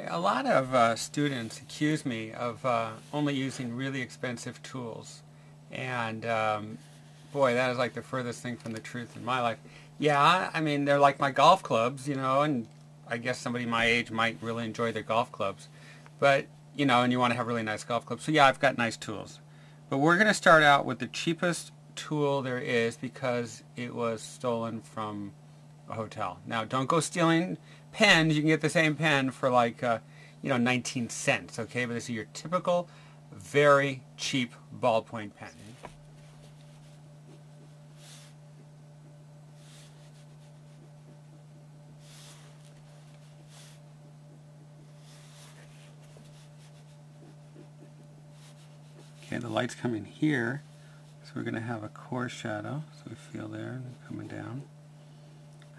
A lot of students accuse me of only using really expensive tools, and boy, that is like the furthest thing from the truth in my life. Yeah, I mean, they're like my golf clubs, and I guess somebody my age might really enjoy their golf clubs, but, and you want to have really nice golf clubs. So yeah, I've got nice tools. But we're going to start out with the cheapest tool there is because it was stolen from a hotel. Now, don't go stealing pens. You can get the same pen for like, 19 cents, okay? But this is your typical, very cheap ballpoint pen. Okay, the light's coming here, so we're going to have a core shadow, so we feel there, and coming down,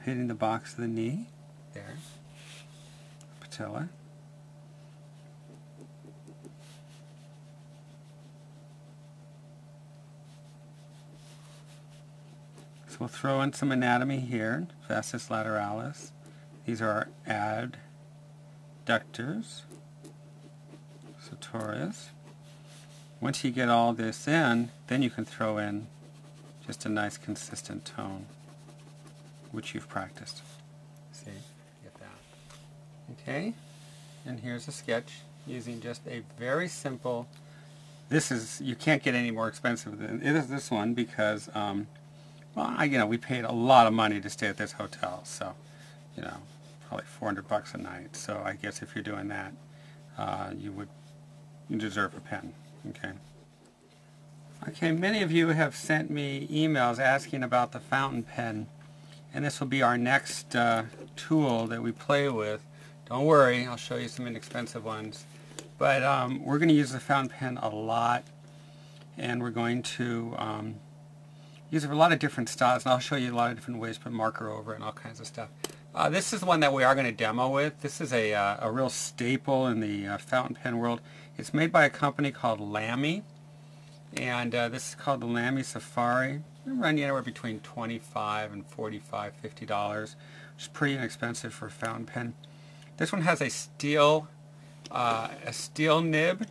hitting the box of the knee, there, patella. So we'll throw in some anatomy here, vastus lateralis. These are our adductors, sartorius. Once you get all this in, then you can throw in just a nice consistent tone, which you've practiced. See, get that. Okay, and here's a sketch using just a very simple, you can't get any more expensive than this one because, we paid a lot of money to stay at this hotel, so, probably $400 a night. So I guess if you're doing that, you deserve a pen. Okay, many of you have sent me emails asking about the fountain pen, and this will be our next tool that we play with. Don't worry, I'll show you some inexpensive ones. But we're going to use the fountain pen a lot, and we're going to use it for a lot of different styles, and I'll show you a lot of different ways to put marker over it and all kinds of stuff. This is the one that we are going to demo with. This is a real staple in the fountain pen world. It's made by a company called Lamy, and this is called the Lamy Safari. It'll run you anywhere between $25 and $45, $50, which is pretty inexpensive for a fountain pen. This one has a steel nib,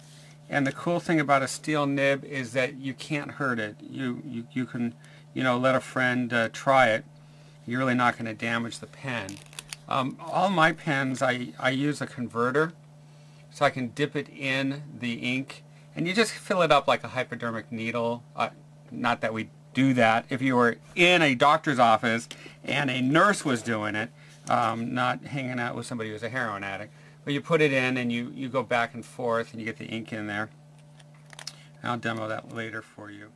and the cool thing about a steel nib is that you can't hurt it. You can let a friend try it. You're really not going to damage the pen. All my pens, I use a converter, so I can dip it in the ink, and you just fill it up like a hypodermic needle. Not that we do that. If you were in a doctor's office and a nurse was doing it, not hanging out with somebody who's a heroin addict, but you put it in and you go back and forth and you get the ink in there. I'll demo that later for you.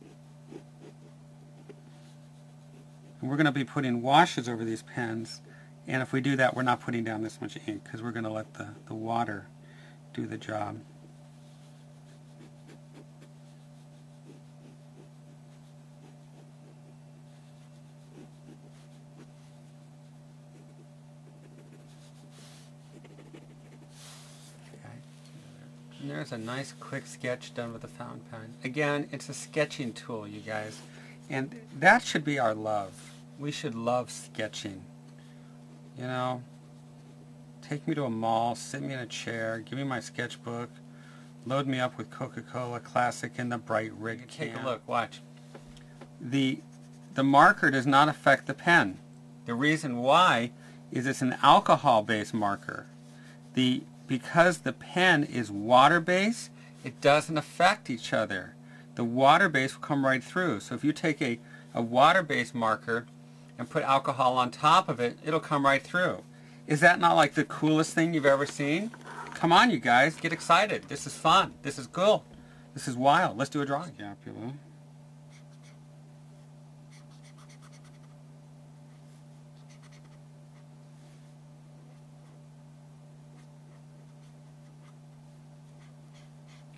And we're going to be putting washes over these pens, and if we do that, we're not putting down this much ink because we're going to let the water do the job. Okay. And there's a nice quick sketch done with the fountain pen. Again, it's a sketching tool, you guys, and that should be our love. We should love sketching. Take me to a mall, sit me in a chair, give me my sketchbook, load me up with Coca-Cola Classic in the bright rig can. Take a look, watch. The marker does not affect the pen. The reason why is it's an alcohol-based marker. Because the pen is water-based, it doesn't affect each other. The water-based will come right through. So if you take a water-based marker and put alcohol on top of it, it'll come right through. Is that not like the coolest thing you've ever seen? Come on, you guys, get excited. This is fun. This is cool. This is wild. Let's do a drawing. Scapula.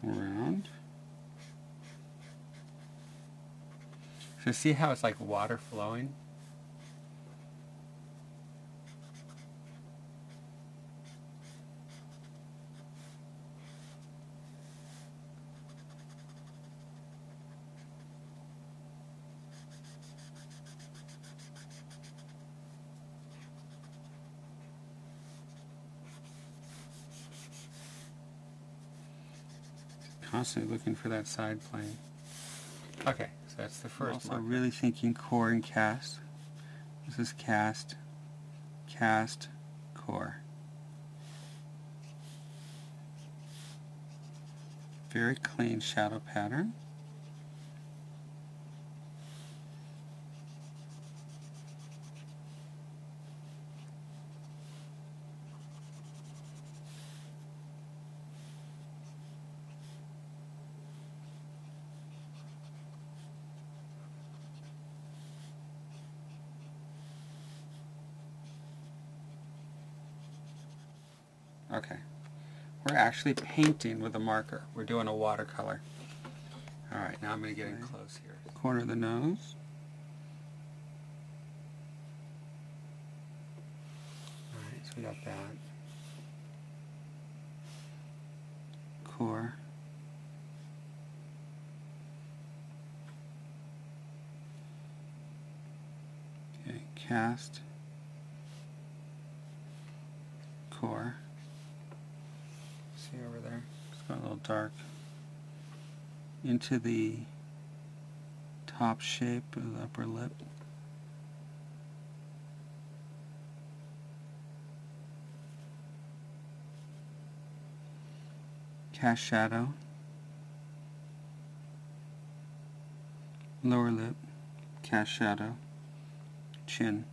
Around. So see how it's like water flowing? Constantly looking for that side plane. Okay, so that's the first one. Also really thinking core and cast. This is cast, cast, core. Very clean shadow pattern. Okay, we're actually painting with a marker. We're doing a watercolor. All right, now I'm going to get in close here. Corner of the nose. All right, so we got that. Core. Okay, cast. Core. See over there? It's got a little dark. Into the top shape of the upper lip. Cast shadow. Lower lip. Cast shadow. Chin.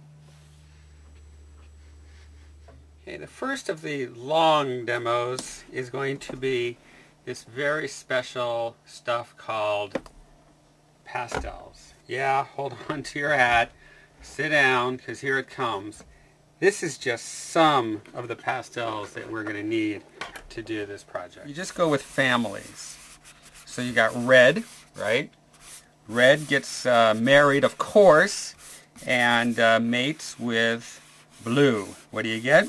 Okay, the first of the long demos is going to be this very special stuff called Pastels. Yeah, hold on to your hat, sit down, because here it comes. This is just some of the pastels that we're going to need to do this project. You just go with families. So you got red, right? Red gets married, of course, and mates with blue. What do you get?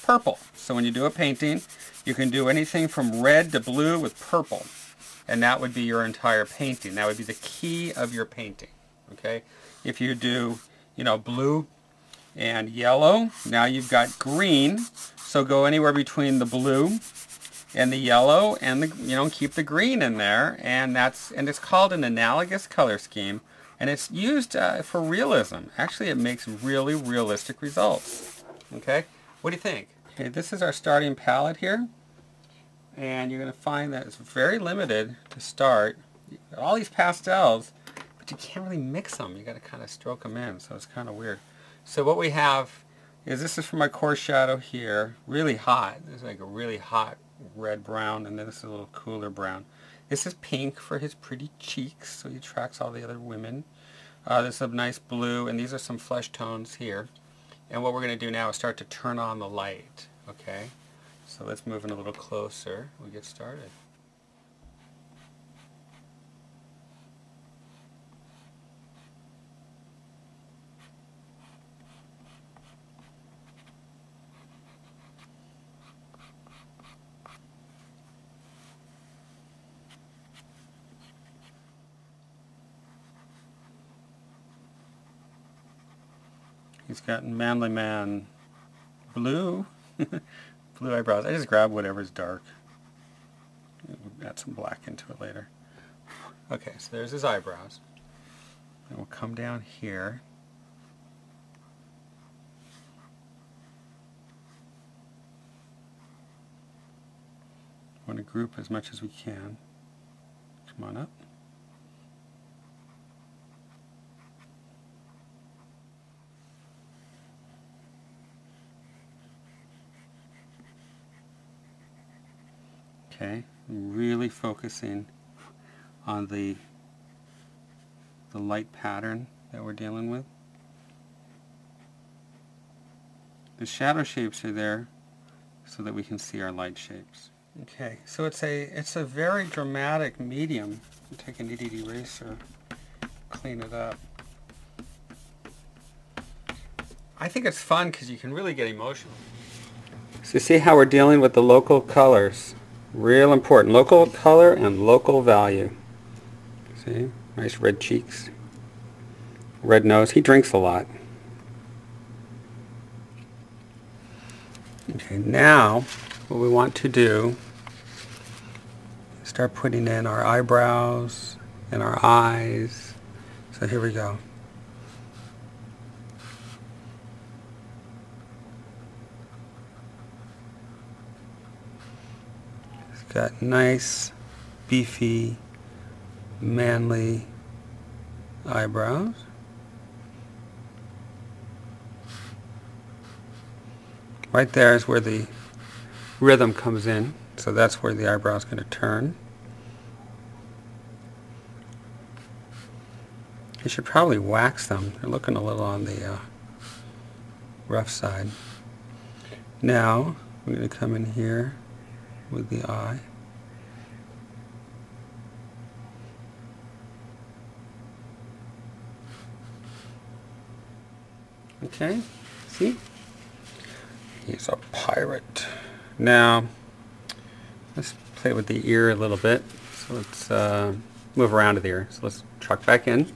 Purple. So when you do a painting, you can do anything from red to blue with purple. And that would be your entire painting. That would be the key of your painting. Okay? If you do, blue and yellow, now you've got green. So go anywhere between the blue and the yellow and the, keep the green in there. And it's called an analogous color scheme. And it's used for realism. Actually, it makes really realistic results. Okay? What do you think? Okay, this is our starting palette here. And you're going to find that it's very limited to start. You've got all these pastels, but you can't really mix them. You got to kind of stroke them in, so it's kind of weird. So what we have is, this is for my core shadow here. Really hot. This is like a really hot red brown, and then this is a little cooler brown. This is pink for his pretty cheeks, so he attracts all the other women. This is a nice blue, and these are some flesh tones here. And what we're going to do now is start to turn on the light, okay? So let's move in a little closer. We'll get started. He's got Manly Man blue, blue eyebrows. I just grab whatever's dark. We'll add some black into it later. Okay, so there's his eyebrows. And we'll come down here. Want to group as much as we can. Come on up. Okay, really focusing on the light pattern that we're dealing with. The shadow shapes are there so that we can see our light shapes. Okay, so it's a very dramatic medium. I'll take a kneaded eraser, clean it up. I think it's fun because you can really get emotional. So see how we're dealing with the local colors. Real important. Local color and local value. See? Nice red cheeks. Red nose. He drinks a lot. Okay, now what we want to do is start putting in our eyebrows and our eyes. So here we go. It's got nice, beefy, manly eyebrows. Right there is where the rhythm comes in, so that's where the eyebrow is going to turn. You should probably wax them. They're looking a little on the rough side. Now we're going to come in here with the eye. Okay, see? He's a pirate. Now, let's play with the ear a little bit. So let's move around to the ear. So let's truck back in.